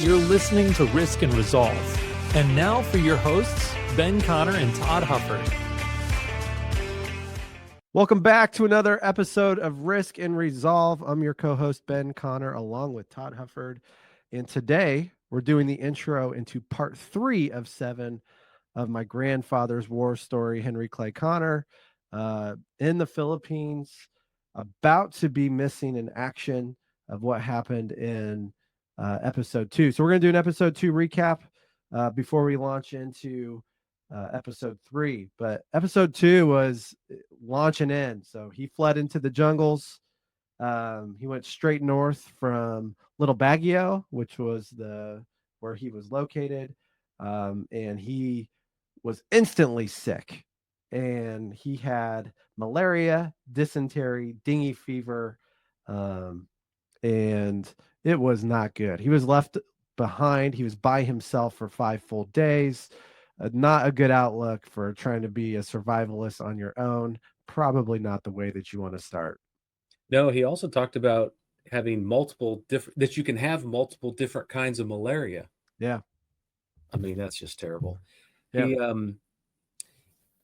You're listening to Risk and Resolve. And now for your hosts, Ben Connor and Todd Hufford. Welcome back to another episode of Risk and Resolve. I'm your co-host, Ben Connor, along with Todd Hufford. And today we're doing the intro into part 3 of 7 of my grandfather's war story, Henry Clay Connor, in the Philippines, about to be missing in action of what happened in episode 2. So we're going to do an episode 2 recap before we launch into episode 3. But episode 2 was launching in. So he fled into the jungles. He went straight north from Little Baguio, which was where he was located. And he was instantly sick. And he had malaria, dysentery, dengue fever, and it was not good. He was left behind. He was by himself for 5 full days. Not a good outlook for trying to be a survivalist on your own. Probably not the way that you want to start. No, he also talked about having that you can have multiple different kinds of malaria. Yeah. I mean, that's just terrible. Yeah. He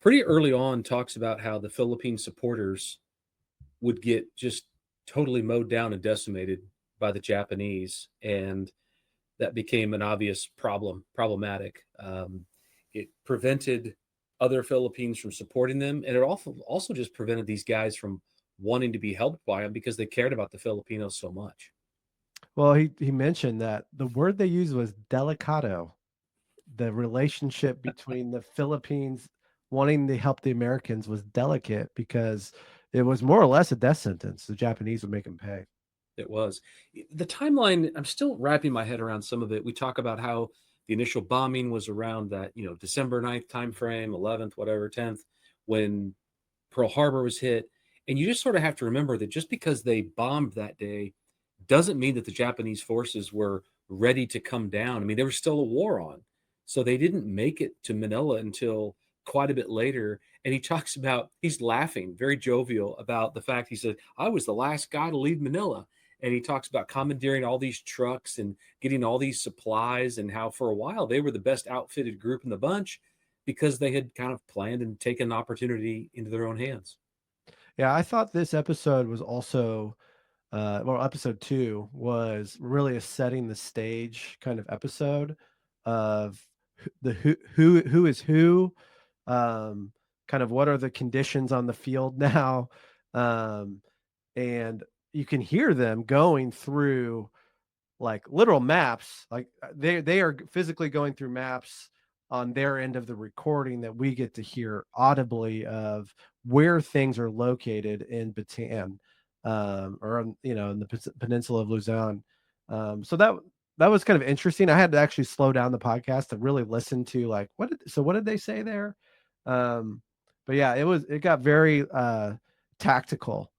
pretty early on talks about how the Philippine supporters would get just totally mowed down and decimated by the Japanese, and that became an obvious problematic. It prevented other Philippines from supporting them, and it also just prevented these guys from wanting to be helped by them because they cared about the Filipinos so much. Well, he mentioned that the word they used was delicado. The relationship between the Philippines wanting to help the Americans was delicate because it was more or less a death sentence. The Japanese would make them pay. It was. The timeline, I'm still wrapping my head around some of it. We talk about how the initial bombing was around that, December 9th timeframe, 11th, whatever, 10th, when Pearl Harbor was hit. And you just sort of have to remember that just because they bombed that day doesn't mean that the Japanese forces were ready to come down. I mean, there was still a war on. So they didn't make it to Manila until quite a bit later. And he's laughing, very jovial about the fact, he said, I was the last guy to leave Manila. And he talks about commandeering all these trucks and getting all these supplies, and how for a while they were the best outfitted group in the bunch because they had kind of planned and taken opportunity into their own hands. Yeah, I thought this episode was also, episode 2 was really a setting the stage kind of episode of who is who, kind of what are the conditions on the field now, and you can hear them going through like literal maps, like they are physically going through maps on their end of the recording that we get to hear audibly of where things are located in Bataan, or in the peninsula of Luzon. So that was kind of interesting. I had to actually slow down the podcast to really listen to like what did they say there. But yeah, it got very tactical.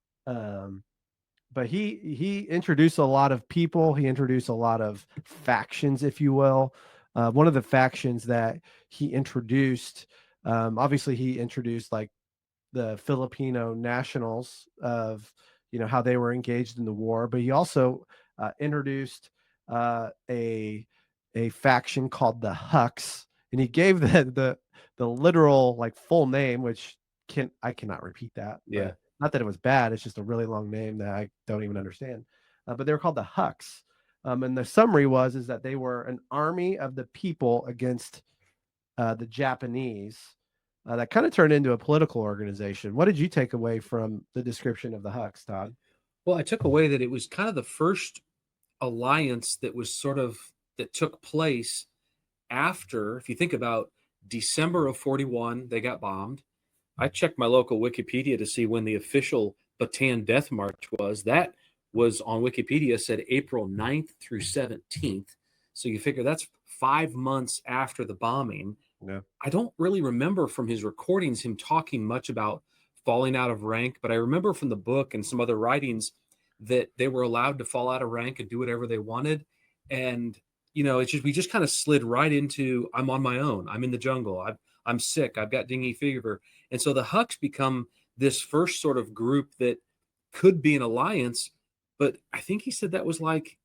But he introduced a lot of people. He introduced a lot of factions, if you will. One of the factions that he introduced, obviously he introduced like the Filipino nationals of, how they were engaged in the war, but he also introduced a faction called the Hucks, and he gave the literal like full name, which I cannot repeat that. Yeah. Not that it was bad. It's just a really long name that I don't even understand. But they were called the Hucks. And the summary is that they were an army of the people against the Japanese that kind of turned into a political organization. What did you take away from the description of the Hucks, Todd? Well, I took away that it was kind of the first alliance that took place after, if you think about December of 41, they got bombed. I checked my local Wikipedia to see when the official Bataan Death March was. That was on Wikipedia, said April 9th through 17th. So you figure that's 5 months after the bombing. Yeah. I don't really remember from his recordings him talking much about falling out of rank, but I remember from the book and some other writings that they were allowed to fall out of rank and do whatever they wanted. And, we just kind of slid right into, I'm on my own. I'm in the jungle. I'm sick. I've got dengue fever. And so the Hucks become this first sort of group that could be an alliance. But I think he said that was like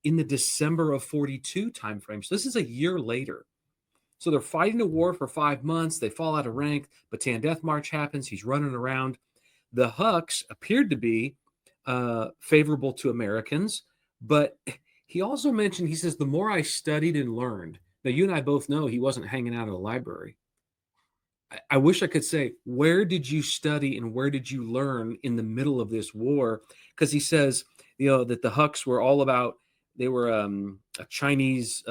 in the December of 42 timeframe. So this is a year later. So they're fighting a war for 5 months. They fall out of rank. Bataan Death March happens. He's running around. The Hucks appeared to be favorable to Americans, but he also mentioned, he says, the more I studied and learned. Now, you and I both know he wasn't hanging out at a library. I wish I could say, where did you study and where did you learn in the middle of this war? Because he says, that the Hucks were all about, they were a Chinese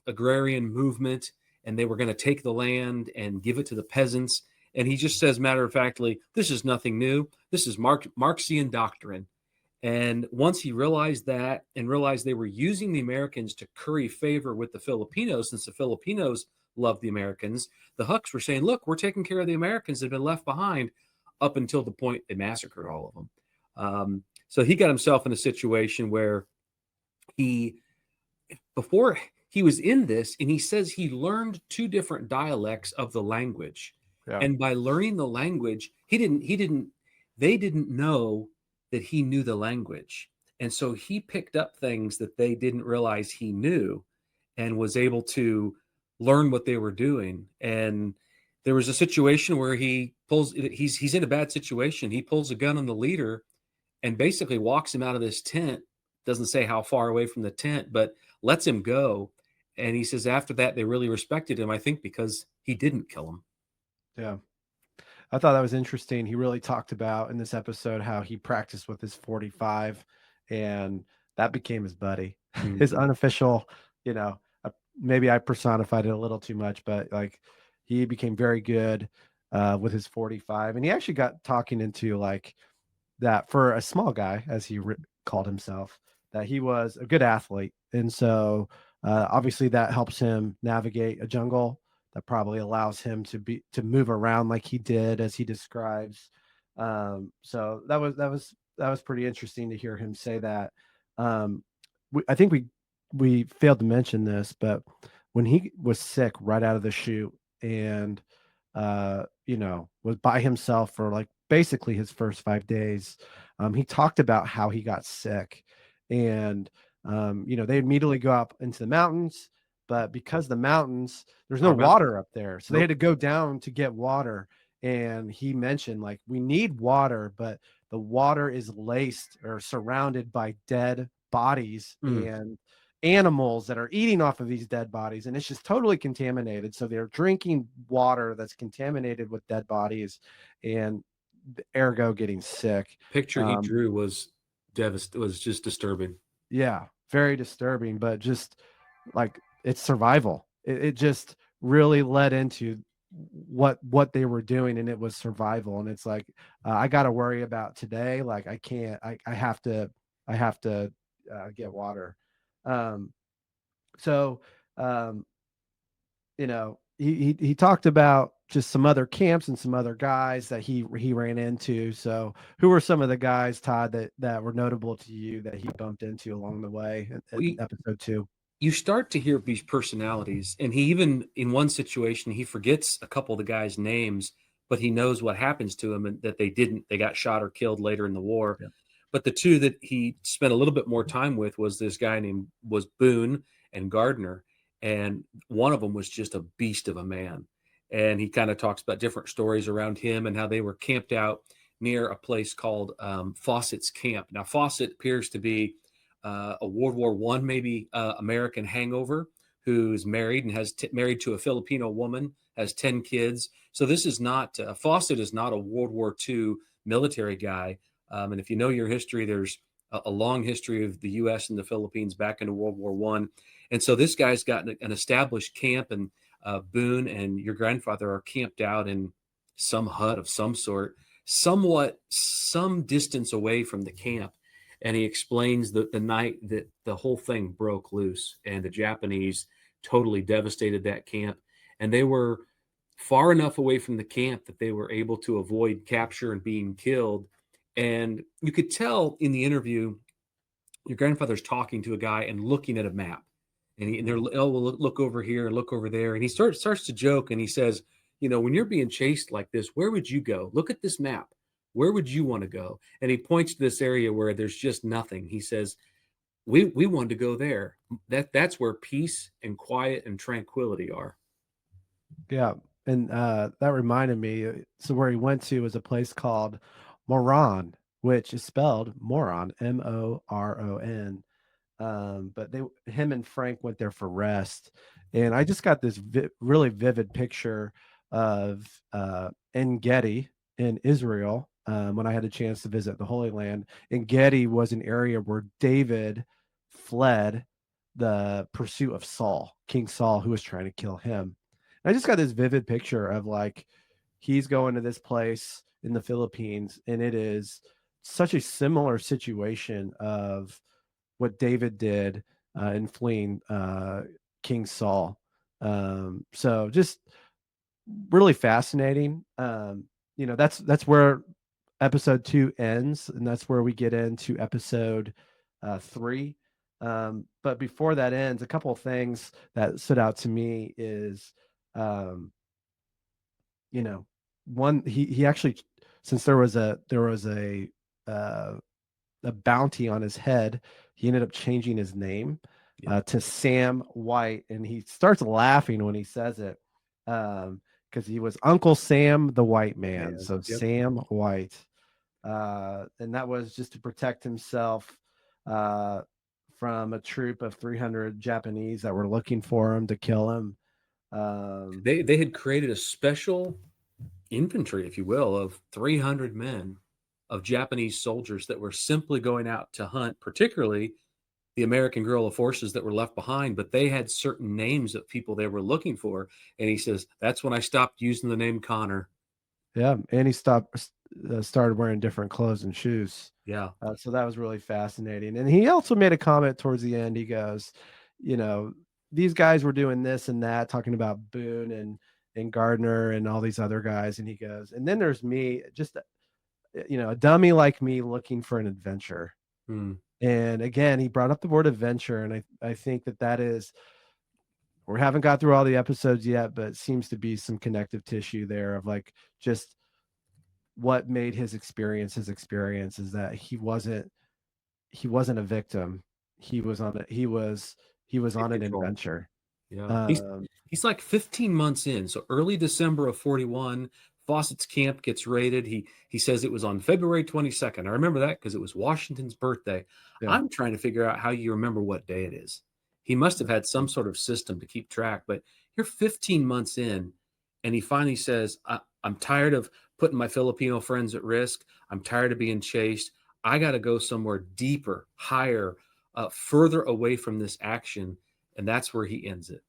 agrarian movement, and they were going to take the land and give it to the peasants. And he just says, matter of factly, this is nothing new. This is Marxian doctrine. And once he realized that and realized they were using the Americans to curry favor with the Filipinos, since the Filipinos loved the Americans, the Hucks were saying, look, we're taking care of the Americans that have been left behind, up until the point they massacred all of them. So he got himself in a situation where before he was in this, and he says he learned 2 different dialects of the language. Yeah. And by learning the language, they didn't know that he knew the language. And so he picked up things that they didn't realize he knew, and was able to learn what they were doing. And there was a situation where he's in a bad situation. He pulls a gun on the leader and basically walks him out of this tent. Doesn't say how far away from the tent, but lets him go. And he says after that, they really respected him, I think, because he didn't kill him. Yeah. I thought that was interesting. He really talked about in this episode how he practiced with his 45, and that became his buddy. Mm-hmm. His unofficial, maybe I personified it a little too much, but like he became very good with his 45. And he actually got talking into like that for a small guy, as he called himself, that he was a good athlete. And so obviously that helps him navigate a jungle. That probably allows him to move around like he did, as he describes. So that was pretty interesting to hear him say that. I think we failed to mention this, but when he was sick right out of the chute, and was by himself for like basically his first 5 days, he talked about how he got sick, and they immediately go up into the mountains. But because the mountains, there's no water up there. So they had to go down to get water. And he mentioned, like, we need water, but the water is laced or surrounded by dead bodies and animals that are eating off of these dead bodies. And it's just totally contaminated. So they're drinking water that's contaminated with dead bodies, and ergo getting sick. Picture he drew was just disturbing. Yeah, very disturbing, but just like, it's survival. It just really led into what they were doing, and it was survival. And it's like, I got to worry about today. Like, I can't, I have to get water. He talked about just some other camps and some other guys that he ran into. So who were some of the guys, Todd, that were notable to you that he bumped into along the way in episode 2? You start to hear these personalities, and he even, in one situation, he forgets a couple of the guys' names, but he knows what happens to them, and that they got shot or killed later in the war. Yeah. But the 2 that he spent a little bit more time with was this guy was Boone and Gardner. And one of them was just a beast of a man. And he kind of talks about different stories around him and how they were camped out near a place called Fawcett's Camp. Now, Fawcett appears to be a World War I, maybe American hangover, who's married and has married to a Filipino woman, has 10 kids. So this is not, Fawcett is not a World War II military guy. And if you know your history, there's a long history of the U.S. and the Philippines back into World War I. And so this guy's got an established camp, and Boone and your grandfather are camped out in some hut of some sort, some distance away from the camp. And he explains that the night that the whole thing broke loose and the Japanese totally devastated that camp. And they were far enough away from the camp that they were able to avoid capture and being killed. And you could tell in the interview, your grandfather's talking to a guy and looking at a map. And they're, well, look over here and look over there. And he starts to joke, and he says, when you're being chased like this, where would you go? Look at this map. Where would you want to go? And he points to this area where there's just nothing. He says, we wanted to go there. That's where peace and quiet and tranquility are. Yeah. And that reminded me. So where he went to was a place called Moron, which is spelled moron, Moron. But him and Frank went there for rest, and I just got this really vivid picture of En Gedi in Israel when I had a chance to visit the Holy Land. En Gedi was an area where David fled the pursuit of Saul, King Saul, who was trying to kill him. And I just got this vivid picture of like he's going to this place in the Philippines, and it is such a similar situation of what David did in fleeing King Saul. So just really fascinating. That's where episode 2 ends, and that's where we get into episode 3. But before that ends, a couple of things that stood out to me is, one, he actually, since there was a bounty on his head, he ended up changing his name to Sam White, and he starts laughing when he says it because he was Uncle Sam the White Man. So Sam White, and that was just to protect himself from a troop of 300 Japanese that were looking for him to kill him. They had created a special infantry, if you will, of 300 men of Japanese soldiers that were simply going out to hunt, particularly the American guerrilla forces that were left behind, but they had certain names of people they were looking for. And he says, that's when I stopped using the name Connor. Yeah. And he started wearing different clothes and shoes. Yeah. So that was really fascinating. And he also made a comment towards the end. He goes, these guys were doing this and that, talking about Boone and Gardner and all these other guys. And he goes, and then there's me, just a dummy like me looking for an adventure. And again, he brought up the word adventure, and I think that is, we haven't got through all the episodes yet, but it seems to be some connective tissue there of like just what made his experience is that he wasn't a victim. He was on an adventure. Yeah. He's like 15 months in. So early December of 41, Fawcett's camp gets raided. He says it was on February 22nd. I remember that because it was Washington's birthday. Yeah. I'm trying to figure out how you remember what day it is. He must have had some sort of system to keep track, but you're 15 months in, and he finally says, I'm tired of putting my Filipino friends at risk. I'm tired of being chased. I got to go somewhere deeper, higher, further away from this action. And that's where he ends it.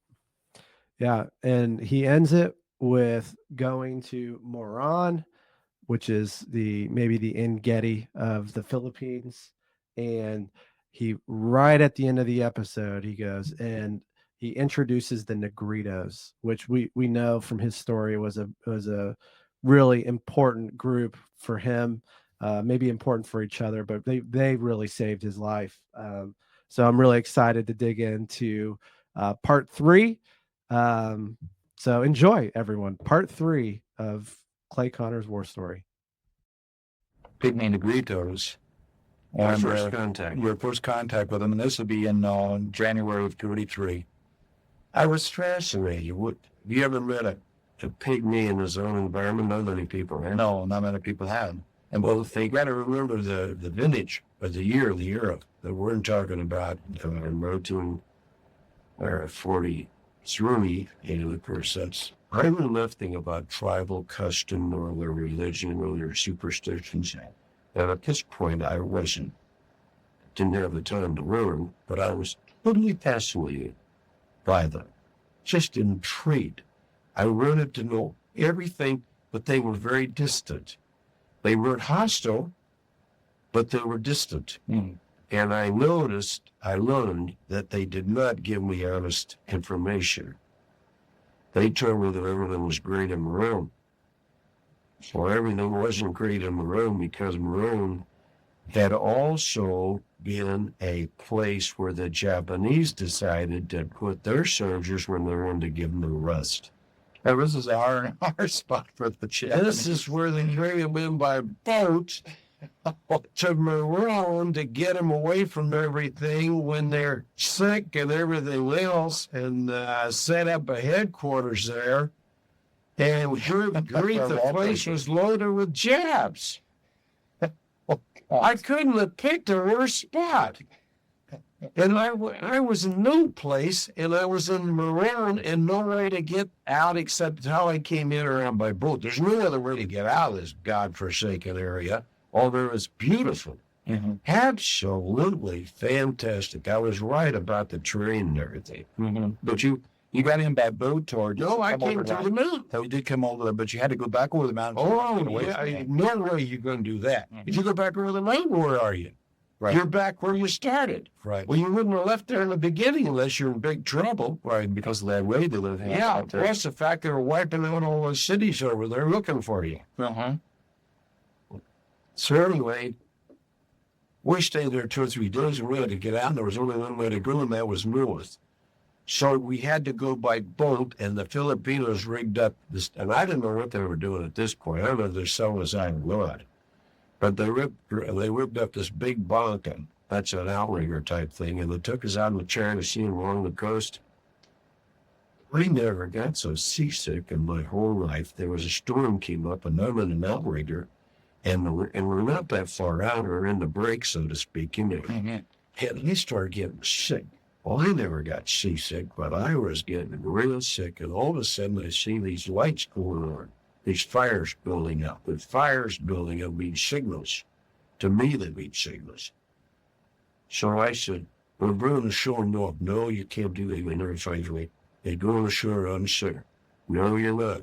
Yeah. And he ends it with going to Moron, which is maybe the En Gedi of the Philippines. And he, right at the end of the episode, he goes and he introduces the Negritos, which we know from his story was a really important group for him, maybe important for each other, but they really saved his life. So I'm really excited to dig into part 3. So enjoy, everyone. Part 3 of Clay Connor's war story. Pygmy Negritos. Our first contact. Your first contact with them, and this will be in January of 33. I was fascinated. Have you ever met a pygmy in his own environment? Not many people have. No, not many people have. And well, they got to remember the vintage of the year, the era that we're talking about. Road to 43, of course, that's. I knew nothing about tribal custom or their religion or their superstitions. And at this point, I didn't have the time to learn, but I was totally fascinated by them, just intrigued. I wanted to know everything, but they were very distant. They weren't hostile, but they were distant. And I learned that they did not give me honest information. They told me that everything was great in Maroon. Well, everything wasn't great in Maroon because Maroon had also been a place where the Japanese decided to put their soldiers when they wanted to give them a rest. Now, this is our spot for the Japanese. This is where they carry them in by boat to Maroon to get them away from everything when they're sick and everything else, and set up a headquarters there. And good grief, the place was loaded with jabs. I couldn't have picked a worse spot. And I was in no place, and I was in Maroon, and no way to get out except how I came in around by boat. There's no other way to get out of this godforsaken area. Although it's beautiful. Mm-hmm. Absolutely fantastic. I was right about the terrain and everything. Mm-hmm. But you got in by boat or No, I came through the mountain. So you did come over there, but you had to go back over the mountain. Oh, yeah, no way you're going to do that. Mhm. If you go back over the mountain, where are you? Right. You're back where you started. Right. Well, you wouldn't have left there in the beginning unless you're in big trouble. Right, because of that way they live in. Yeah, plus the fact they were wiping out all those cities over there looking for you. Uh-huh. So anyway, we stayed there 2 or 3 days and we had to get out. There was only one way to go, and that was north. So we had to go by boat, and the Filipinos rigged up this, and I didn't know what they were doing at this point. I don't know if they're selling us iron blood. But they whipped up this big bonkin. That's an outrigger type thing, and they took us out in the China Sea and along the coast. We never got so seasick in my whole life. There was a storm came up, and I'm in an outrigger, and we're not that far out, or in the break, so to speak, you know. Mm-hmm. And he started getting sick. Well, I never got seasick, but I was getting real sick, and all of a sudden I see these lights going on. These fires building up. The fires building up mean signals. To me, they mean signals. So I said, we're going to shore north. No, you can't do that. They never find me. They go on the shore, I'm sure. No, you're not.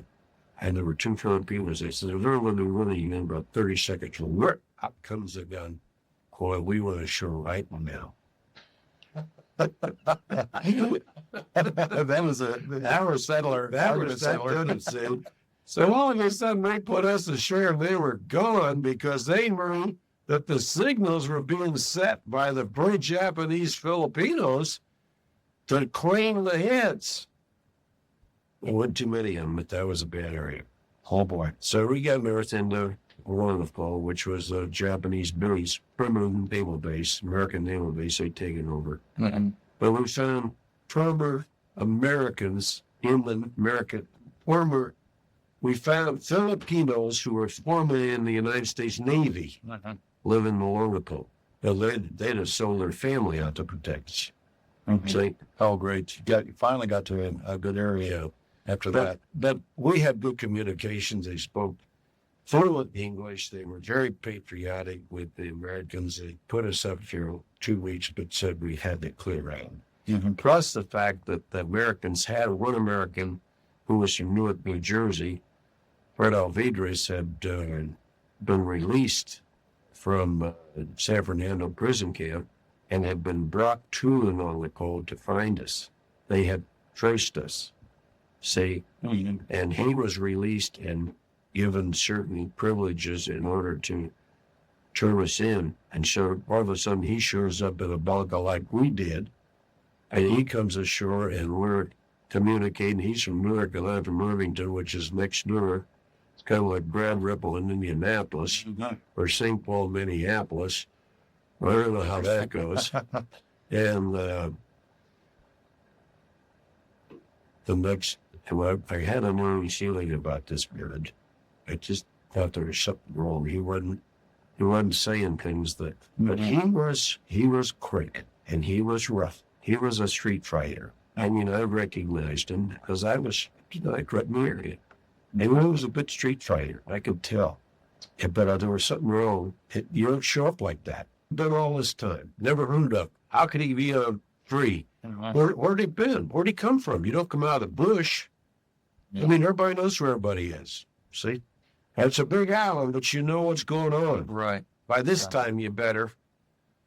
And there were 2 Filipinos. They said, they're going to be running in about 30 seconds. Well, up comes the gun. Boy, we want to shore right now. That was a hour settler. That was that good and said. So all of a sudden they put us ashore and they were gone because they knew that the signals were being set by the brave Japanese Filipinos to claim the heads. There weren't too many of them, but that was a bad area. Oh boy. So we got north into Warrenfall, which was a Japanese base, primitive naval base, American naval base they'd taken over. Mm-hmm. But we found former Americans, we found Filipinos who were formerly in the United States Navy Mm-hmm. living in Warrenfall. Now, they'd have sold their family out to protect us. Mm-hmm. See? Oh, great. You finally got to a good area after that. But we had good communications. They spoke fluent English. They were very patriotic with the Americans. They put us up here 2 weeks, but said we had to clear out. Mm-hmm. Plus the fact that the Americans had one American who was from Newark, New Jersey. Fred Al Vedra had been released from San Fernando prison camp and had been brought to the North to find us. They had traced us, see, Mm-hmm. and he was released and given certain privileges in order to turn us in. And so all of a sudden he shows up in a bunker like we did, and he comes ashore and we're communicating. He's from Newark and I'm from Irvington, which is next door. It's kind of like Grand Ripple in Indianapolis or St. Paul, Minneapolis. I don't know how that goes. And I had a nervous feeling about this period. I just thought there was something wrong. He wasn't saying things that, but he was quick and he was rough. He was a street fighter. I mean, I recognized him because I was, I couldn't hear it. And he was a bit street fighter. I could tell. But there was something wrong. You don't show up like that. Been all this time. Never heard of. How could he be free? Where'd he been? Where'd he come from? You don't come out of the bush. Yeah. I mean, everybody knows where everybody is. See? It's a big island, but you know what's going on. Right. By this time, you better.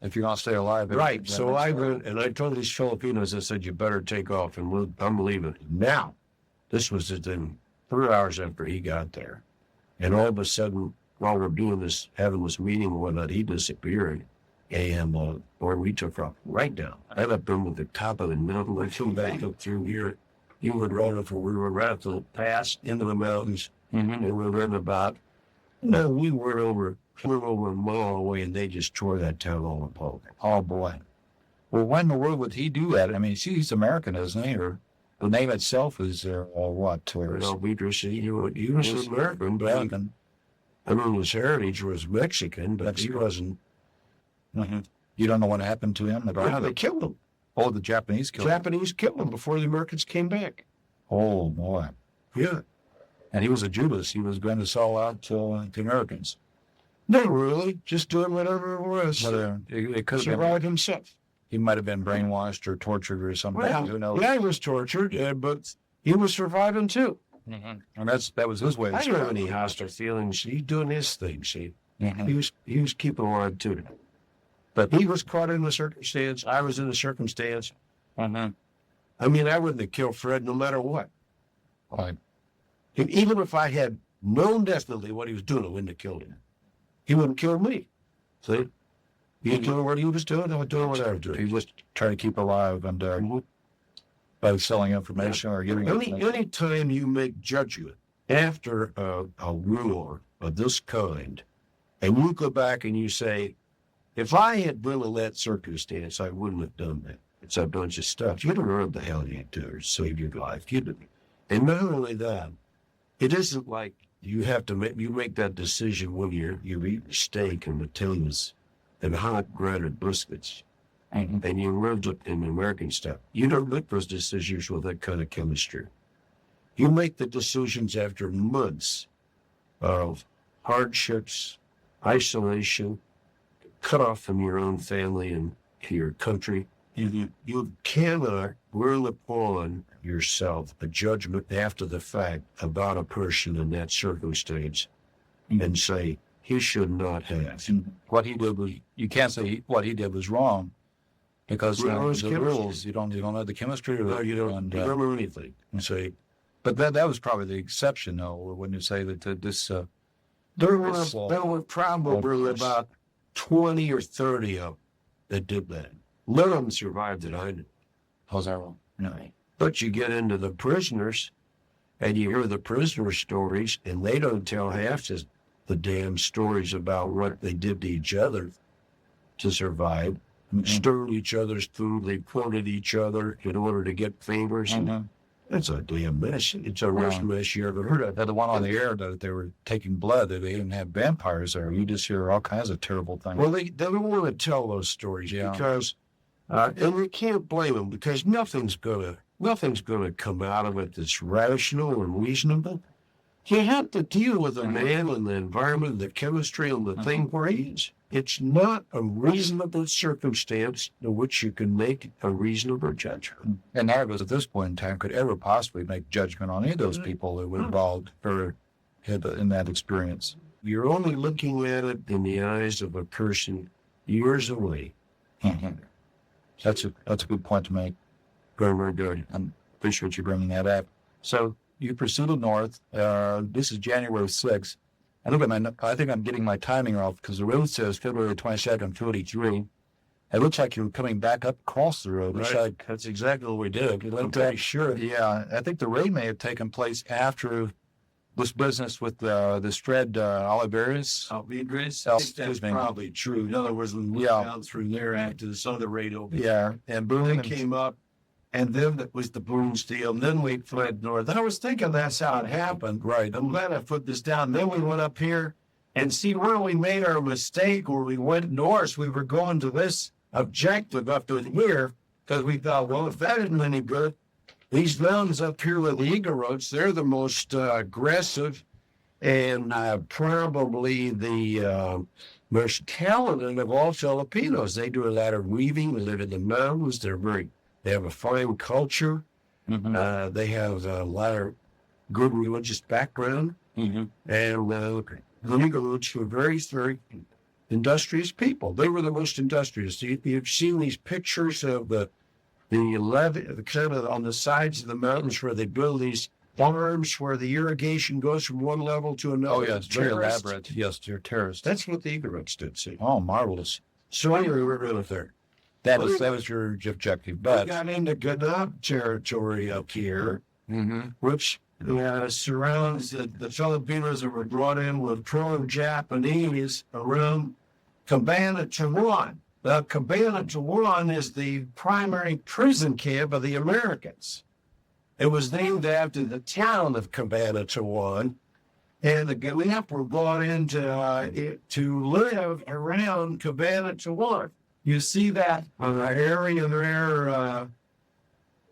If you're going to stay alive. Right. So I went and I told these Filipinos, I said, you better take off and I'm leaving. Now, this was within 3 hours after he got there. And all of a sudden, while we're doing this, having this meeting and whatnot, he disappeared. And or we took off right down. I left him at the top of the mountain. I flew back up through here. He would run up, we were right at the pass into the mountains. Mm-hmm. And we were in about No, we were over a mile away, and they just tore that town all apart. Oh boy. Well, when in the world would he do that? I mean, he's American, isn't he? Or the name itself is what? Fred Al Vedra said he was American, but American. I mean, his heritage was Mexican, but he wasn't. Mm-hmm. You don't know what happened to him? Yeah, they killed him. Oh, the Japanese killed him. Japanese killed him before the Americans came back. Oh boy. Yeah. And he was a Judas. He was going to sell out to the Americans. Not really. Just doing whatever it was. It could have been. Survived himself. He might have been brainwashed or tortured or something. Well, Who knows? yeah, he was tortured, but he was surviving too. Mm-hmm. And that was his way. I don't have any hostile feelings. He's doing his thing. See, he was keeping alive too. But he was caught in the circumstance. I was in the circumstance. Mm-hmm. I mean, I wouldn't have killed Fred no matter what. Right. Even if I had known definitely what he was doing, I wouldn't have killed him. He wouldn't kill me. See? He was doing what he was doing, I was doing what I was doing. He was trying to keep alive and by selling information or giving Any time you make judgment after a war of this kind, and you go back and you say, if I had been in that circumstance, I wouldn't have done that. It's a bunch of stuff. You don't know what the hell you do to save your life. You didn't. And not only that, it isn't like you have to make that decision when you eat steak and potatoes and hot breaded biscuits, and you lived it in American stuff. You don't make those decisions with that kind of chemistry. You make the decisions after months of hardships, isolation, cut off from your own family and your country. You cannot rule upon yourself a judgment after the fact about a person in that circumstance and say, he should not have. What he did was, you can't say what he did was wrong because the rules, you don't know the chemistry or you don't remember anything. Say, but that was probably the exception, though, when you say that this. There were probably about 20 or 30 of them that did that. None of them survived it either. How's that wrong? No. But you get into the prisoners, and you hear the prisoner stories, and they don't tell half the damn stories about what they did to each other to survive. Stirred each other's food, they quoted each other in order to get favors. That's a damn mess. It's a worst mess you ever heard of. The one on the air that they were taking blood, that they didn't have vampires there. You just hear all kinds of terrible things. Well, they don't want to tell those stories because, and we can't blame them because nothing's gonna come out of it that's rational and reasonable. You have to deal with the man and the environment, the chemistry, and the thing where he is. It's not a reasonable circumstance in which you can make a reasonable judgment. And none of us at this point in time could ever possibly make judgment on any of those people that were involved or had in that experience. You're only looking at it in the eyes of a person years away. That's a good point to make. Very good. I appreciate you bringing that up. So you proceeded north. This is January 6th. I think I'm getting my timing off because the road says February 22nd, 43. It looks like you're coming back up across the road. Right. That's exactly what we did. I'm pretty sure. Yeah, I think the raid may have taken place after this business with this Fred Al Vedra. That's probably true. In other words, we went down through there after this other raid over. Yeah, and boom, they came up. And then it was the boom steel. And then we fled north. I was thinking that's how it happened. Right. I'm glad I put this down. Then we went up here and see where we made our mistake where we went north. We were going to this objective up to here because we thought, well, if that isn't any good, these mountains up here with the Igorots, they're the most aggressive and probably the most talented of all Filipinos. They do a lot of weaving. They live in the mountains. They have a fine culture. They have a lot of good religious background. And the Negritos were very, very industrious people. They were the most industrious. You've seen these pictures of the kind of on the sides of the mountains where they build these farms where the irrigation goes from one level to another. Oh, yes, very elaborate. Yes, they're terrorists. That's what the Igorots did, see. Oh, marvelous. So anyway, we were really there. That was your objective, but we got into Ganab territory up here, which surrounds the Filipinos that were brought in with pro-Japanese around Cabanatuan. Cabanatuan is the primary prison camp of the Americans. It was named after the town of Cabanatuan, and the Guerrilla were brought in to live around Cabanatuan. You see that area there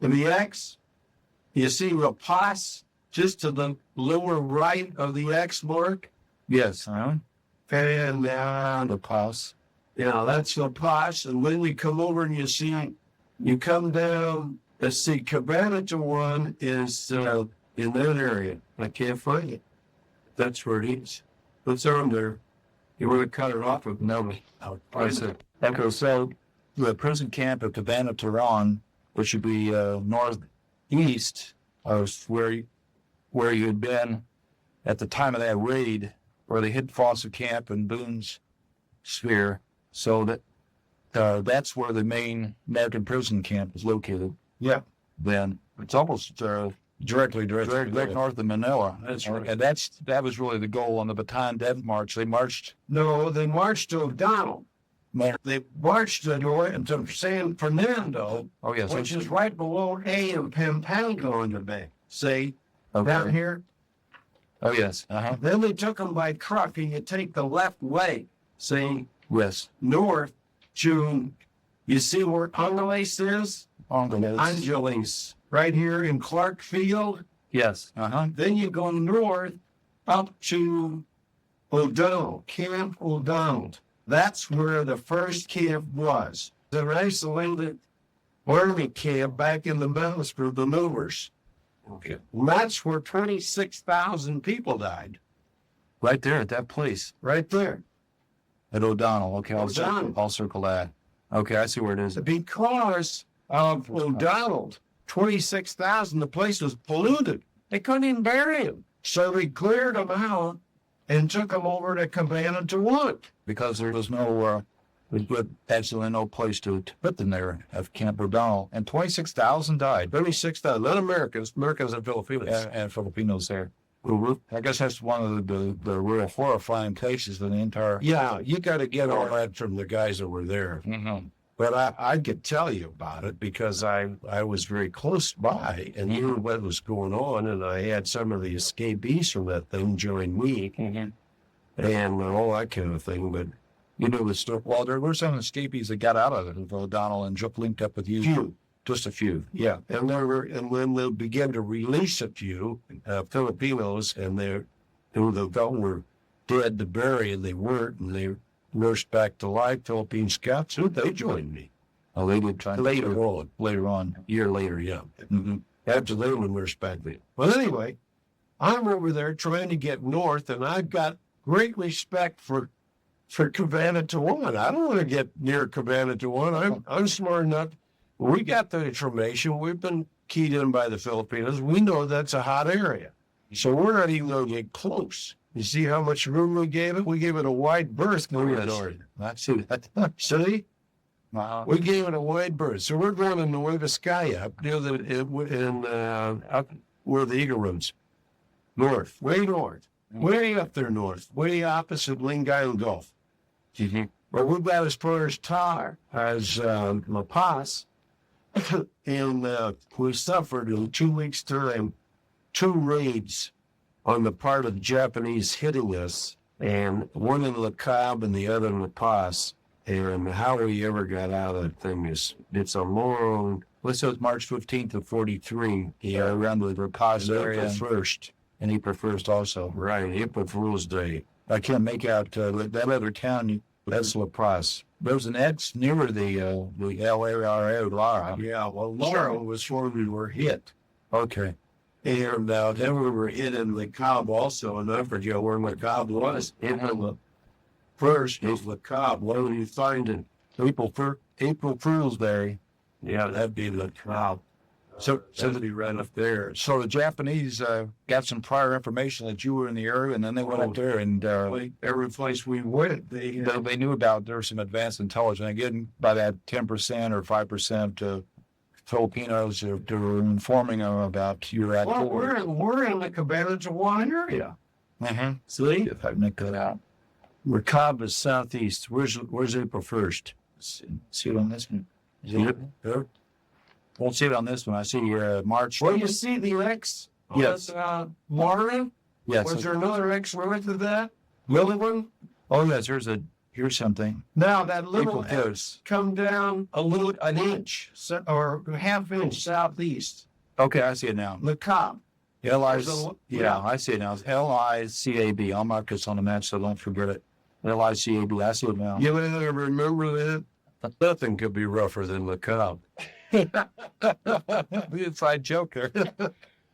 in the X? You see La Paz just to the lower right of the X mark? Yes. And La Paz. Yeah, that's La Paz. And when we come over and you come down, let's see, Cabanatuan is in that area. I can't find it. That's where it is. It's on there. You want to cut it off with no. Okay, so the prison camp of Cabanatuan, which would be northeast of where you had been at the time of that raid, where they hit Foster Camp and Boone's Sphere. So that's where the main American prison camp is located. Yeah. Then it's almost directly north of Manila. That's right. And that was really the goal on the Bataan Death March. They marched. No, they marched to O'Donnell. They marched to San Fernando, Oh yes, which is right below A and Pampanga in the bay. See, down here. Oh yes. Then they took them by truck, and you take the left way. See, Yes. north to, you see where Angeles is? Angeles, right here in Clark Field. Yes. Then you go north up to O'Donnell, Camp O'Donnell. That's where the first camp was. An isolated army camp back in the mountains for the movers. Okay. And that's where 26,000 people died. Right there at that place. Right there. At O'Donnell. Okay, O'Donnell. I'll circle that. Okay, I see where it is. Because of O'Donnell, 26,000, the place was polluted. They couldn't even bury him. So they cleared them out and took them over to Cabanatuan. Because there was no, absolutely no place to put them there at Camp O'Donnell. And 26,000 died. 26,000, not Americans and Filipinos. And Filipinos there. Mm-hmm. I guess that's one of the real horrifying cases in the entire. Yeah, you got to get all that from the guys that were there. Mm-hmm. But I could tell you about it because I was very close by and knew what was going on, and I had some of the escapees from that thing join me, and all that kind of thing. But You know the stuff. Well, there were some escapees that got out of it of O'Donnell and linked up with you. few, Just a few. yeah, and when they began to release a few Filipinos, and who they felt were dead to bury, and they weren't, and they nursed back to life. Philippine scouts, they joined me. Oh, they did try Later on, a year later, yeah. Mm-hmm. After they were nursed back then. Well, anyway, I'm over there trying to get north, and I've got great respect for Cabanatuan. I don't want to get near Cabanatuan. I'm smart enough. We got the information. We've been keyed in by the Filipinos. We know that's a hot area. So we're not even going to get close. You see how much room we gave it? We gave it a wide berth going north. That's it. See? Wow. We gave it a wide berth. So we're going to Nueva Vizcaya, up near up where the Eagle runs. North, way north. Way up there north. Way opposite Lingayen Gulf. Mm-hmm. But we've got as far as La Paz. And we suffered in 2 weeks' time 2 raids on the part of the Japanese hitting us, and one in Le Cab and the other in La Paz. And how we ever got out of that thing it's a long. Let's say it was March 15th of 43. Yeah, around the Rapaz area. April 1st. And April 1st also. Right, April Fool's Day. I can't make out that other town. That's La Paz. There was an X near the LARA, Lara. Yeah, well, Lara was where we were hit. Okay. And then we were hit in Le Cab also, and I forget where Le Cab was. In the first is Le Cab. What do you find in April Fool's Day? Yeah, that'd be Le Cab. So that'd be right up there. So the Japanese got some prior information that you were in the area, and then they went up there and every place we went, they knew about there was some advanced intelligence. Again, by that 10% or 5% Filipinos that are informing them about your Well, activity. we're in the Cabana-Tijuana area. Mm-hmm. See? If I make that out. Mercaba is southeast. Where's April 1st? See it on this one? Is it- Yep. Won't see it on this one. I see March. Well, you see the X? Yes. Marvin? Yes. Was there another X north of that? Little one? Oh, yes. Here's something. Now that little April X come down an inch or half inch southeast. Okay, I see it now. The cop. L-I-C, There's a- yeah, I see it now. It's L-I-C-A-B. I'll mark this on the match so don't forget it. L-I-C-A-B. I see it now. You remember that? Nothing could be rougher than the cop. Inside joke there.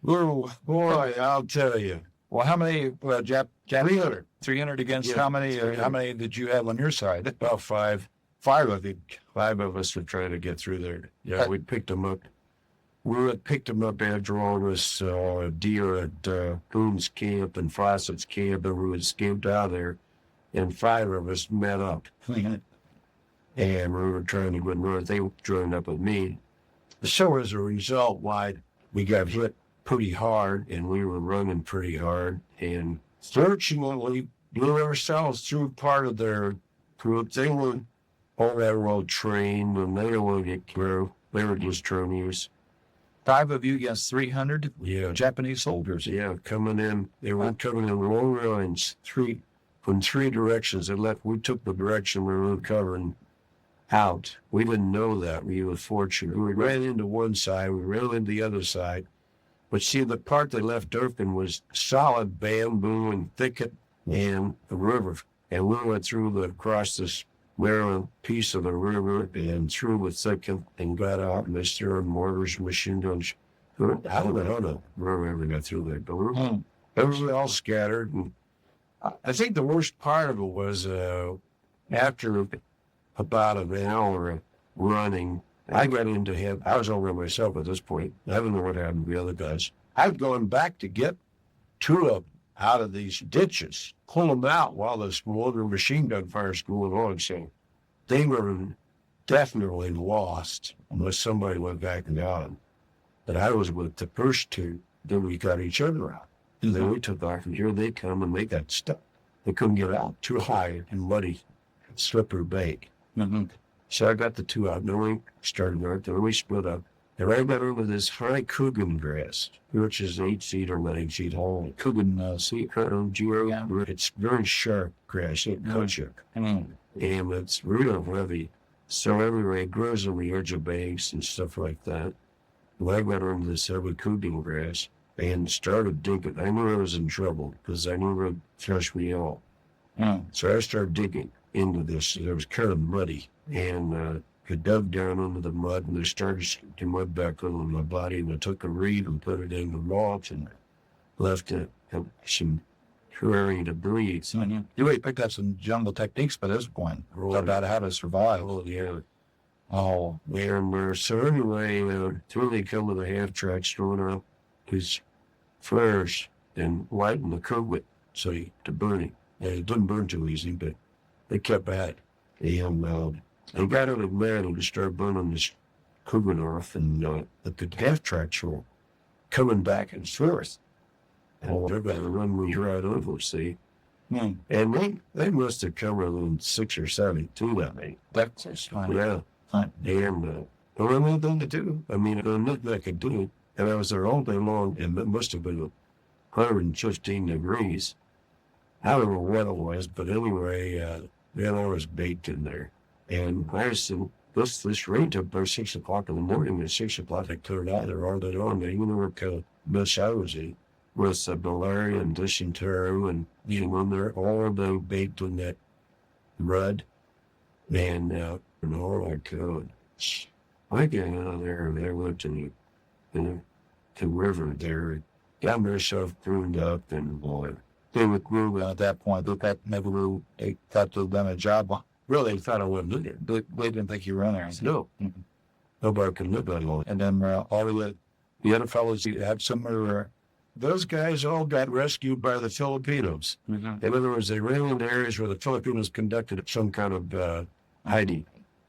Boy, I'll tell you. Well, how many Jap 300. 300 against Yeah, how many? 300. How many did you have on your side? About five. 5 of you. 5 of us were trying to get through there. Yeah, we picked them up. Picked them up after all this deal at Boone's camp and Fawcett's camp, and we escaped out of there. And 5 of us met up. And we were trying to go north. They joined up with me. So as a result, we got hit pretty hard, and we were running pretty hard. And fortunately, we ourselves through part of their group. They were all that well trained, and they didn't want to get through. They were just trainees. 5 of you against 300 Yeah, Japanese soldiers. yeah, coming in. They were coming in long lines, from 3 directions. We took the direction we were covering out. We didn't know that. We were fortunate. We ran into one side, we ran into the other side. But see, the part they left open was solid bamboo and thicket and the river. And we went across this narrow piece of the river and through the thicket and got out, and they started mortars and machine guns. I don't know where we ever got through there, but everybody all scattered. And I think the worst part of it was after about an hour of running, I got into him. I was over myself at this point. I don't know what happened to the other guys. I'd gone back to get 2 of them out of these ditches, pull them out while this mortar machine gun fire's going on. So they were definitely lost unless somebody went back and got them. But I was with the first 2. Then we got each other out. And then we took off, and here they come, and they got stuck. They couldn't get out. Too high and muddy, slippery bank. Mm-hmm. So I got the 2 out. Then we started north. Then we split up. And I got over this high Coogan grass, which is 8 feet or 9 feet tall. Coogan, It's very sharp grass. It cuts you. Mm-hmm. And it's real heavy. So everywhere it grows on the edge of banks and stuff like that. Well, I got over this heavy Coogan grass and started digging. I knew I was in trouble because I knew it would flush me out. Mm. So I started digging into this. It was kind of muddy. And I dug down into the mud, and I started to mud back on my body. And I took a reed and put it in the mulch and left some prairie debris. Mm-hmm. You picked up some jungle techniques by this point about how to survive. Oh, yeah. Oh, And so anyway, through they come with the half tracks throwing up his flares and lighting the cook to burn it. And it didn't burn too easy, but they kept at it. And they got out of there and started burning this Coogan off, and the half tracks were coming back and forth. And they're going to run me right over, see? mm. And they must have come around 6 or 7 too that night. That's fine. Yeah. Fine. And I don't know nothing to do. I mean, there's nothing I could do. And I was there all day long, and it must have been 115 degrees. I don't know what it was, but anyway, then I was baked in there. And I was this rain took about 6 o'clock in the morning. At 6 o'clock, I cleared out there all day long. And even though kind of mess I was in with malaria and dysentery and there all day baked in that mud. And all I could. I got out of there and I went to the river there, got myself cleaned up, and boy, They would move at that point. That maybe they thought they'd done a job. really thought I wouldn't do it. They didn't think you were in there. No, Mhm. nobody can live that long. And then all the other fellows you had somewhere. Those guys all got rescued by the Filipinos. Mm-hmm. In other words, they ran into areas where the Filipinos conducted some kind of hiding.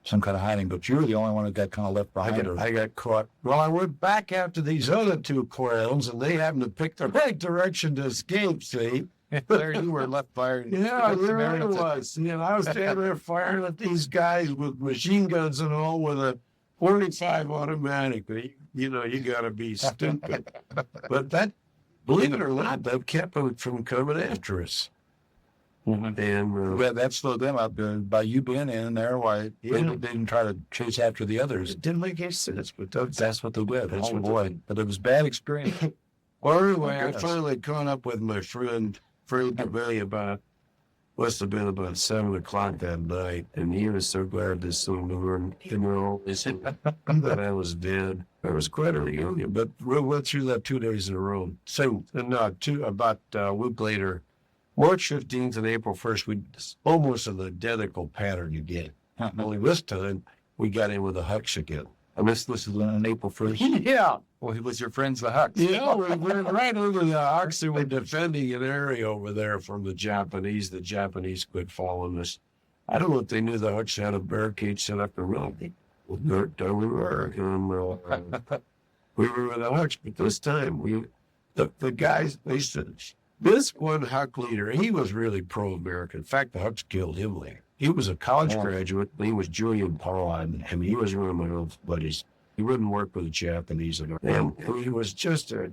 some kind of hiding, but you were the only one that got kind of left behind. I got caught. Well, I went back after these other two clowns, and they happened to pick the right direction to escape, see? There you were left firing. Yeah, there I was. I was standing there firing at these guys with machine guns and all with a 45 automatic. You got to be stupid. But that, believe it or not, that kept them from coming after us. And Well, that slowed them up by you being in there. Why they didn't try to chase after the others? it didn't make any sense. But That's what they did. That's Oh what they boy, did. but it was bad experience. Well, anyway, I Goodness. finally caught up with my friend Fred Al Vedra must have been about 7 o'clock that night, and he was so glad to see me. That I was dead. I was quite a reunion, but we went through that 2 days in a row. So, about a week later, March 15th and April 1st, almost an identical pattern you get. Only this time, we got in with the Hucks again. And this was on April 1st. Yeah. Well, he was your friends, the Hucks. Yeah, we went right over the Hucks and were defending an area over there from the Japanese. The Japanese quit following us. I don't know if they knew the Hucks had a barricade set up around it. There we were. And, we were with the Hucks, but this time, the guys, they said, this one Huck leader, he was really pro-American. In fact, the Hucks killed him later. He was a college graduate. He was Julian Pollard. I mean, he was one of my old buddies. He wouldn't work with the Japanese. And he was just a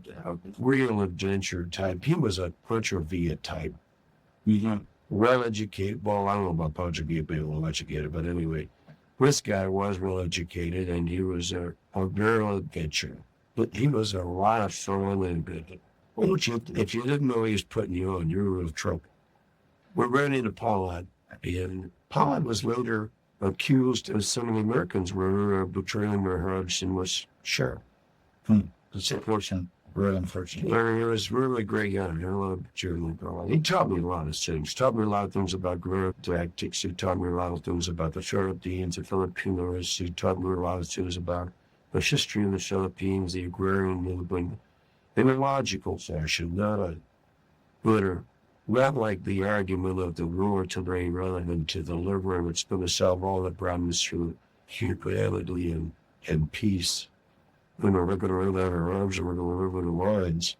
real adventure type. He was a Puncher Villa type. Well educated. Well, I don't know about Puncher Villa being well educated, but anyway, this guy was well educated, and he was a real adventure. But he was a lot of fun, and if you didn't know he was putting you on, you were in trouble. We're running into Pollard, and Pollard was later accused, as some of the Americans were, betraying their hearts and was sheriff. It's unfortunate. Really unfortunate. He was a really great guy. I love Jeremy Pollard. He taught me a lot of things. Taught me a lot of things about guerrilla tactics. He taught me a lot of things about the Philippines, the Filipinos. He taught me a lot of things about the history of the Philippines, the agrarian movement, in a logical fashion, not a glitter. Not like the argument of the war today relevant to the liberal, it's going to solve all the problems through humanity and peace. We're going to run out our arms and we're going to live in the lines.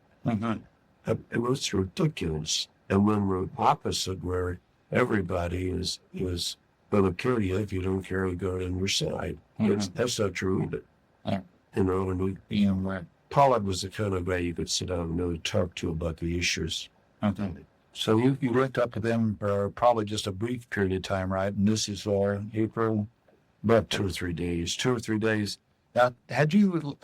It was ridiculous. And when we're opposite, where everybody is going to kill you if you don't carry a gun on your side. That's not true either. And Pollard was the kind of guy you could sit down and really talk to about the issues. So you worked up to them for probably just a brief period of time, right? And this is for April? About 2 or 3 days. 2 or 3 days. Now, had you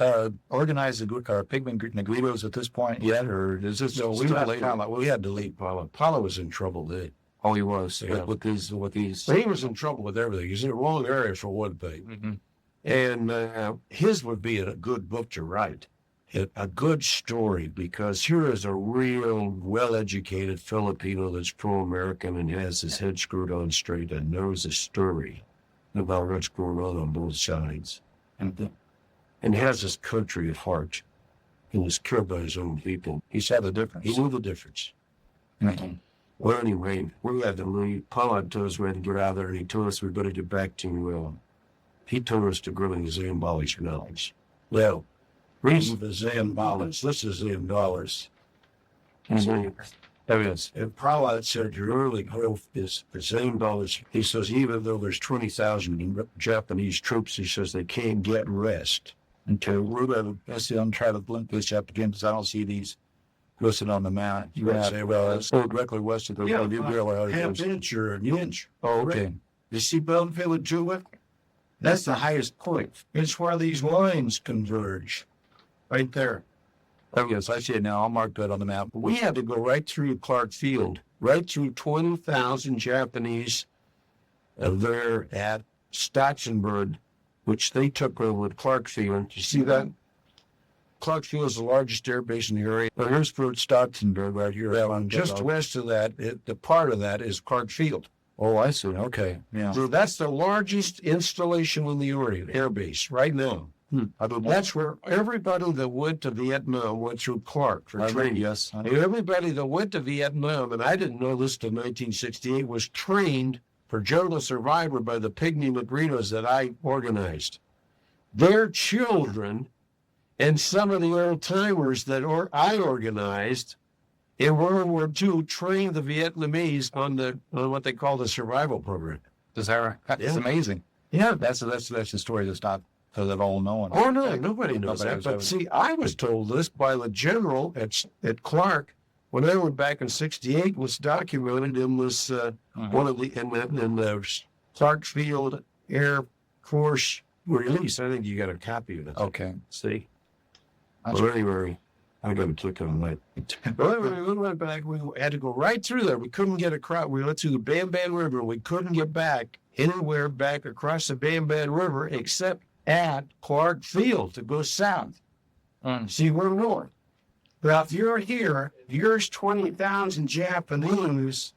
organized a group or Pygmy Negritos at this point yet, or is this No, still later? we had to leave Pollard. Pollard was in trouble then. Oh, he was. Yeah. With these. He was in trouble with everything. He's in the wrong area for one thing. And his would be a good book to write. A good story, because here is a real well-educated Filipino that's pro-American and has his head screwed on straight and knows a story about what's going on both sides. And has his country at heart. And is cared by his own people. He saw the difference. He knew the difference. Well, anyway, we had to leave. Pollard told us we had to get out of there, and he told us we better get back to, he told us to go to the Zambali's knowledge. Well, reason for Zam dollars. This is Zam dollars. And Pollard said your early growth is the Zam dollars. He says even though there's 20,000 Japanese troops, he says they can't get rest until we're going to try to blink this up again, because I don't see these listed on the map. You would say, well, it's directly west of the Guerrilla. Half inch or an inch. Oh, okay. You see Beltonville and Jewett? That's the highest point. It's where these lines converge. Right there. Oh, yes, I see it now. I'll mark that on the map. We had to go right through Clark Field, right through 20,000 Japanese there at Stachenburg, which they took over with Clark Field. You see that? Clark Field is the largest air base in the area. Now, here's Fort Stachenburg right here. And just west of that, the part of that is Clark Field. Oh, I see. Okay. Yeah. So that's the largest installation in the area, air base, right now. That's where everybody that went to Vietnam went through Clark for training. Yes. Everybody that went to Vietnam, and I didn't know this till 1968, was trained for Joe Survivor by the Pygmy Negritos that I organized. Their children and some of the old timers that I organized in World War II trained the Vietnamese on what they call the survival program. That's amazing. Yeah. That's the story that's not so that all known. Oh, no, nobody knows that. But see, I was told this by the general at Clark when I went back in '68. Was documented in this one of the in the Clark Field Air Force release. I think you got a copy of it. Okay. See. Well, anyway, I got to click on that. Well, we went back. We had to go right through there. We couldn't get across. We went through the Bam Bam River. We couldn't get back anywhere back across the Bam Bam River except at Clark Field to go south. See, we're north. Now, if you're here, here's 20,000 Japanese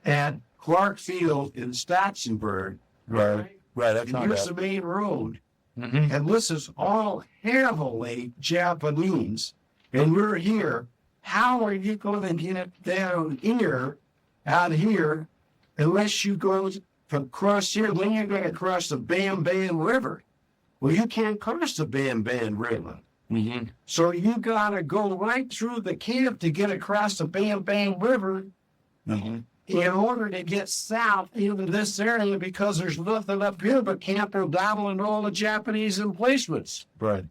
at Clark Field in Stotzenburg. Right. That's not Here's bad. the main road. Mm-hmm. And this is all heavily Japanese. And we're here. How are you going to get down here, out here, unless you go from across here? Then you're going to cross the Bam Bam River. Well, you can't cross the Bam Bam River. Mm-hmm. So you got to go right through the camp to get across the Bam Bam River Mm-hmm. in order to get south into this area because there's nothing up here but Camp O'Donnell and all the Japanese emplacements. Right.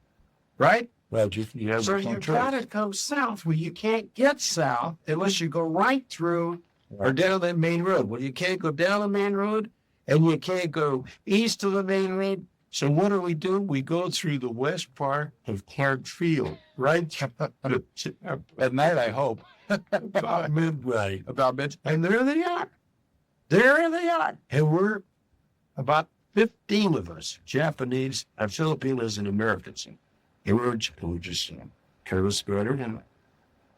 Right? Right. You have So some you choice. got to come south. Well, you can't get south unless you go right through or down that main road. Well, you can't go down the main road and you can't go east of the main road. So what do? We go through the west part of Clark Field, right? At night, I hope. About midnight. About mid. And there they are. There they are. And we're about 15 of us, Japanese and Filipinos and Americans. And we're just kind of spread and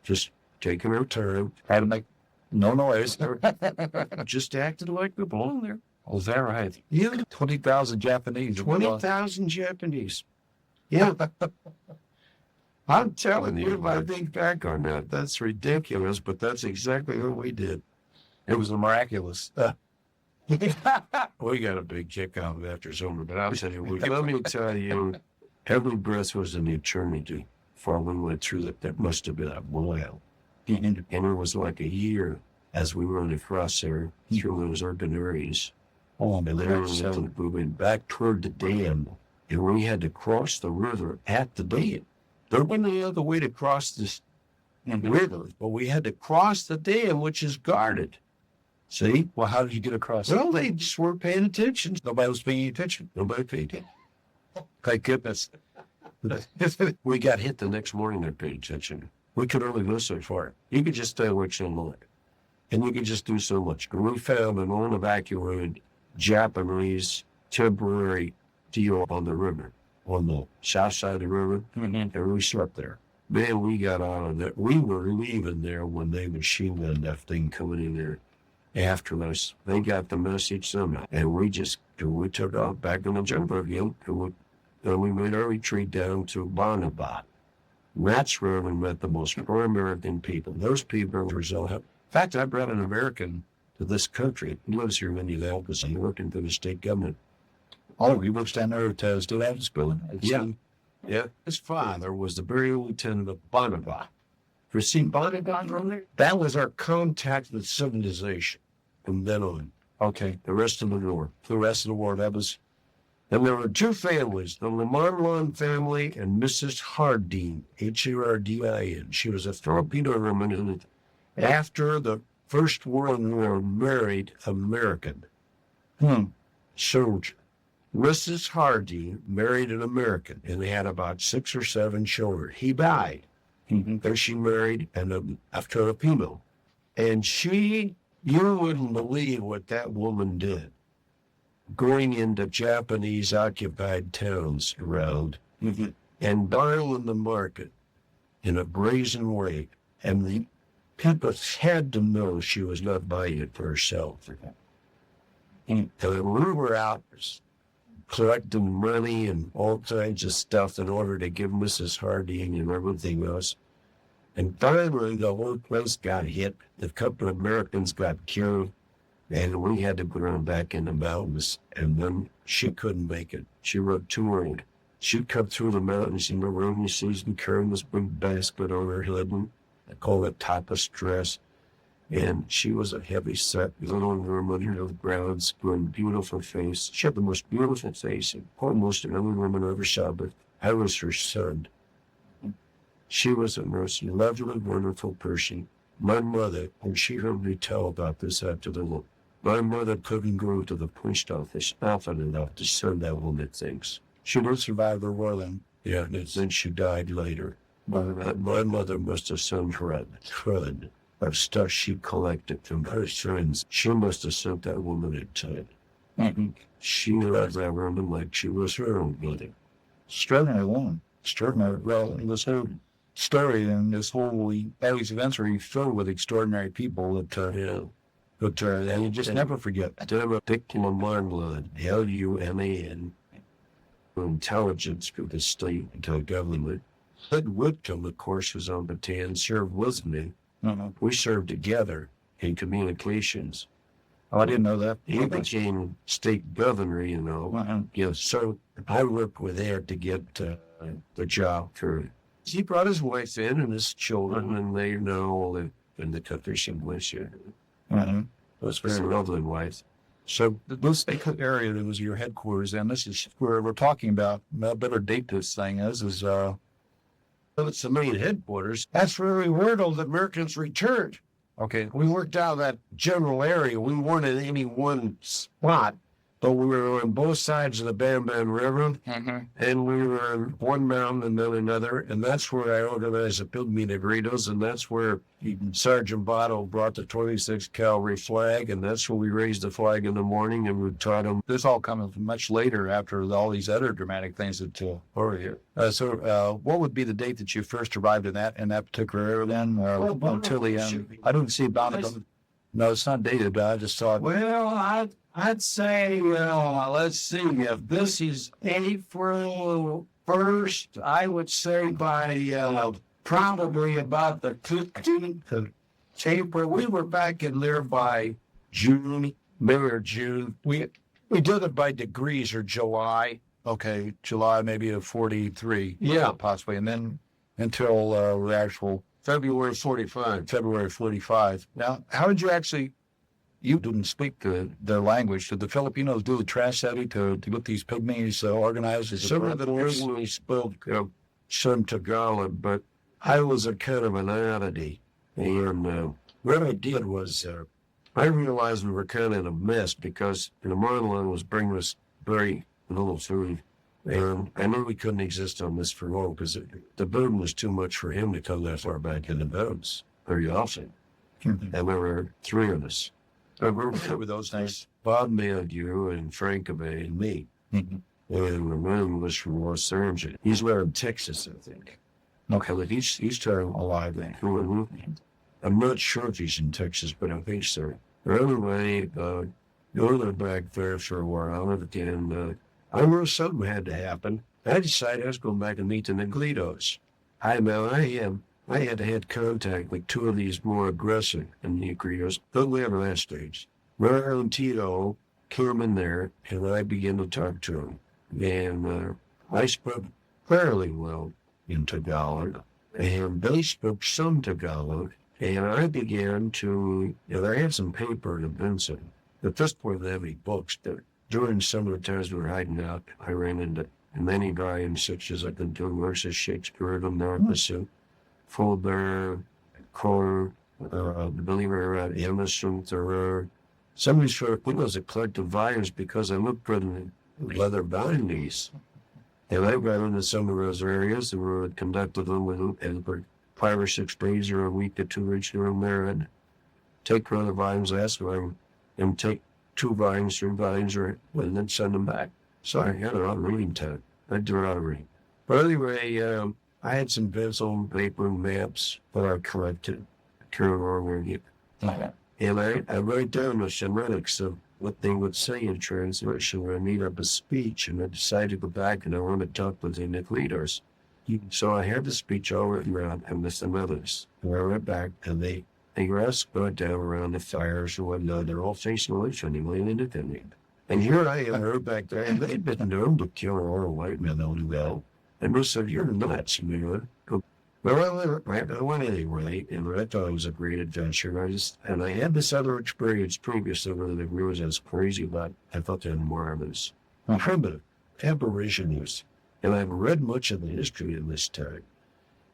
just taking our time. Had to make no noise. Just acted like we belong there. Oh, is that right? Yeah, 20,000 Japanese. 20,000 Japanese. Yeah. I'm telling you, if I think back on that, that's ridiculous, but that's exactly what we did. It was miraculous. We got a big kick out of it after it's over, but I'll tell you, let me tell you, every breath was an eternity before we went through that. That must have been a while. And it was like a year as we went across there through those urban areas. Oh, And then we went back toward the dam, and we had to cross the river at the dam. There wasn't any other way to cross this river, but we had to cross the dam, which is guarded. See? Well, how did you get across? Well, they just weren't paying attention. Nobody was paying attention. Nobody paid attention. Thank goodness. We got hit the next morning. They paid attention. We could only go so far. You could just stay awake so long, and you could just do so much. We found an unevacuated Japanese temporary deal on the river, on the south side of the river, and we slept there. Man, we got out of there. We were leaving there when they machine gunned that thing coming in there after us. They got the message somehow, and we took off back in the jungle again, and we made our retreat down to Bonaba. That's where we met the most pro-American people. Those people were so happy. In fact, I brought an American to this country. He lives here in Minneapolis. He's working for the state government. Oh, we worked down there to still have school. Yeah. Yeah. His father was the burial lieutenant of Bonaba. You seen Bonaba on there? That was our contact with civilization from then on. Okay. The rest of the war. The rest of the war. That was. And there were two families, the Lamarlon family and Mrs. Hardin, Hardin. She was a Filipino woman who, after the First World War, married American soldier. Mrs. Hardin married an American, and they had about 6 or 7 children. He died. Then she married a Filipino. And you wouldn't believe what that woman did. Going into Japanese occupied towns around and dialing the market in a brazen way. And the people had to know she was not buying it for herself. And we were out collecting money and all kinds of stuff in order to give Mrs. Harding and everything else. And finally, the whole place got hit. A couple of Americans got killed. And we had to put her back in the mountains, and then she couldn't make it. She rode too early. She'd come through the mountains in the rainy season, carrying this big basket on her head, and I call it tapestry dress. And she was a heavy-set little woman of the grounds, with a beautiful face. She had the most beautiful face almost any woman I ever saw, but I was her son. She was a most lovely, wonderful person. My mother, and she heard me tell about this after the war, my mother couldn't go to the post office often enough to send that woman things. She did survive the war then. Yeah, and then she died later. My mother must have sent her a ton of stuff she collected from her friends. She must have sent that woman a ton. Mm-hmm. She loved that woman like she was her own mother. Extraordinary woman. Extraordinary. Well, this whole story and this whole all these events are filled with extraordinary people that and you just never forget. Particular Marlon, Luman, intelligence for the state and the government. Hood Whitcomb, of course, was on battalion, served with me. We served together in communications. Oh, I didn't know that. He became state governor, you know. Yeah, so I worked with there to get the job for. He brought his wife in and his children, and they now live in the country somewhere. It was very lovely wife. So this area that was your headquarters, and this is where we're talking about. I better date this thing is It's the main headquarters. That's where we were till the Americans returned. okay. We worked out that general area. We weren't in any one spot, but we were on both sides of the Bam Bam River, and we were on one mountain and then another, and that's where I organized the Pygmy Negritos, and that's where Sergeant Botto brought the 26th Cavalry flag, and that's where we raised the flag in the morning, and we taught them. This all comes much later after all these other dramatic things that over here. So what would be the date that you first arrived in that particular area then? Until the end? I don't see about it. No, it's not dated, but I just saw it. Well, I'd say, let's see, if this is April 1st, I would say by probably about the 15th of April. We were back in there by June, May or June. We did it by degrees or July. Okay, July maybe of 43. Yeah. Possibly. And then until the actual February 45. February 45. Now, how did you actually, you didn't speak their language. Did the Filipinos do the translating to get these pygmies organized? Some of them originally spoke some Tagalog, but I was a kind of an oddity. And what I did was I realized we were kind of in a mess because the Marlon was bringing us very little food. And I knew we couldn't exist on this for long because the burden was too much for him to come that far back in the mountains very often. And there were three of us. With those names? Bob Mandieu and Frank Abay and me. And the man was from Los Angeles. He's in Texas, I think. Okay. But he's still alive then. I'm not sure if he's in Texas, but I think so. Anyway, we lived back there for a while, and I knew something had to happen. I decided I was going back and meet the Negritos. I had had contact with two of these more aggressive Negritos. Don't we have that stage? Raul and Tito came in there, and I began to talk to them. And I spoke fairly well in Tagalog, and they spoke some Tagalog. And I began to, I had some paper in a pencil. At this point, they have any books. During some of the times we were hiding out, I ran into many volumes such as I've been doing versus Shakespeare, the Narcissus, Fulber, Core, the Believer, Innocent, or some of these short windows that collected volumes because I looked for the leather bindings. And I got into some of those areas and we conducted them with 5 or 6 days or a week or 2 weeks around there. I'd take one of the volumes last time and take 2 volumes, 3 volumes, and then send them back. So I had a lot of reading time. I did a lot of reading. But anyway, I had some pencil and paper and maps that I collected. Carried over here. And I wrote down the phonetics of what they would say in translation when I made up a speech, and I decided to go back and I wanted to talk with the Negritos. So I had the speech all written around and the phonetics. And I went back and they They were all spread down around the fires and whatnot. They're all facing away from him, laying independent. And here I am, right back there, and they'd been known to kill all the white men on well. And they said, "You're nuts, man." Well, I went anyway, and I thought it was a great adventure. And I had this other experience previous to that I realized I was crazy about. I thought they were marvelous. Primitive, aborigines. And I've read much of the history of this time.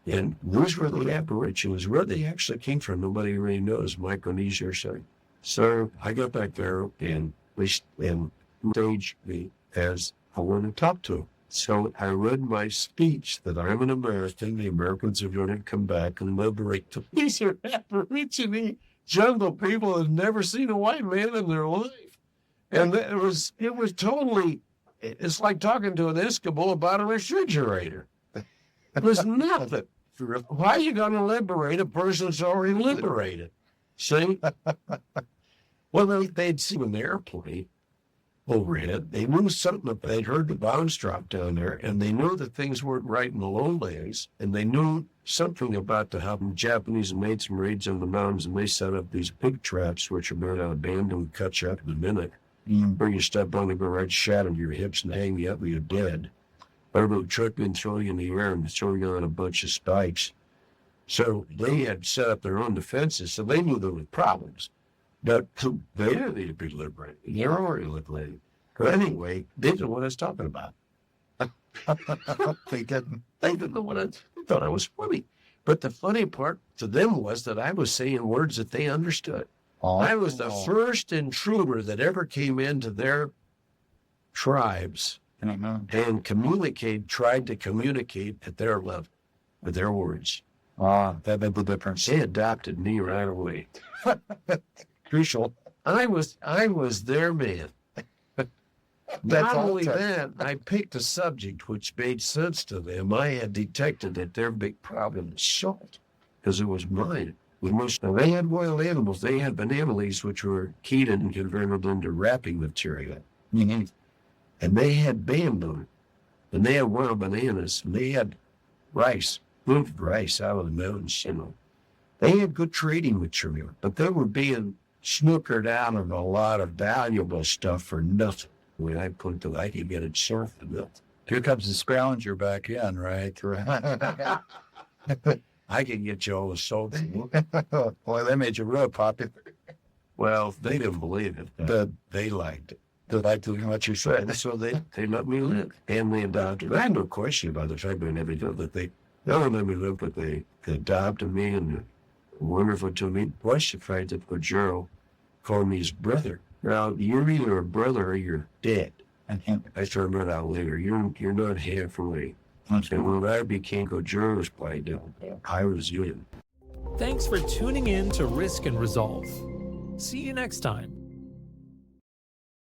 And those were the aborigines. Where they actually came from, nobody really knows, Micronesia or something. So I got back there and staged me as I wanted to talk to them. So I read my speech that I'm an American, the Americans are going to come back and liberate them. These are aborigine jungle people who have never seen a white man in their life. And it was totally, it's like talking to an Eskimo about a refrigerator. It was nothing. Why are you going to liberate a person that's already liberated? See? Well, they'd seen an airplane overhead. They knew something. They'd heard the bombs drop down there, and they knew that things weren't right in the lowlands, and they knew something about how the Japanese made some raids on the mountains, and they set up these pig traps, which are made out of bamboo and cut you up in a minute. Bring you step on, they go right shot into your hips and hang you up when you're dead. Or they'll trick you and throw you in the air and throw you on a bunch of spikes. So they had set up their own defenses, so they knew there were problems. But they didn't need to be liberated. They're already liberated. But anyway, they didn't know what I was talking about. They didn't know what I thought I was funny. But the funny part to them was that I was saying words that they understood. I was the first intruder that ever came into their tribes and tried to communicate at their level with their words. That made the difference. They adopted me right away. Crucial. I was their man. Not only that, I picked a subject which made sense to them. I had detected that their big problem was salt, because it was mine. They had wild animals. They had banana leaves, which were keyed and converted into wrapping material. And they had bamboo. And they had wild bananas. And they had rice, moved rice out of the mountains, They had good trading material, but they were being snookered out of a lot of valuable stuff for nothing. When I put it, I could get it surf enough. Here comes the scrounger back in, right? I can get you all the salt. Boy, that made you real popular. Well, they didn't believe it, but they liked it. They liked what you said. So they let me live. And they adopted. I had no question about the fact and everything that they not only let me live, but they adopted me and wonderful to me. Plus the fact that Gerald called me his brother. Now, you're either a brother or you're dead. I started that out later. You're not halfway. And when I became Gerald's played down, I was you. Thanks for tuning in to Risk and Resolve. See you next time.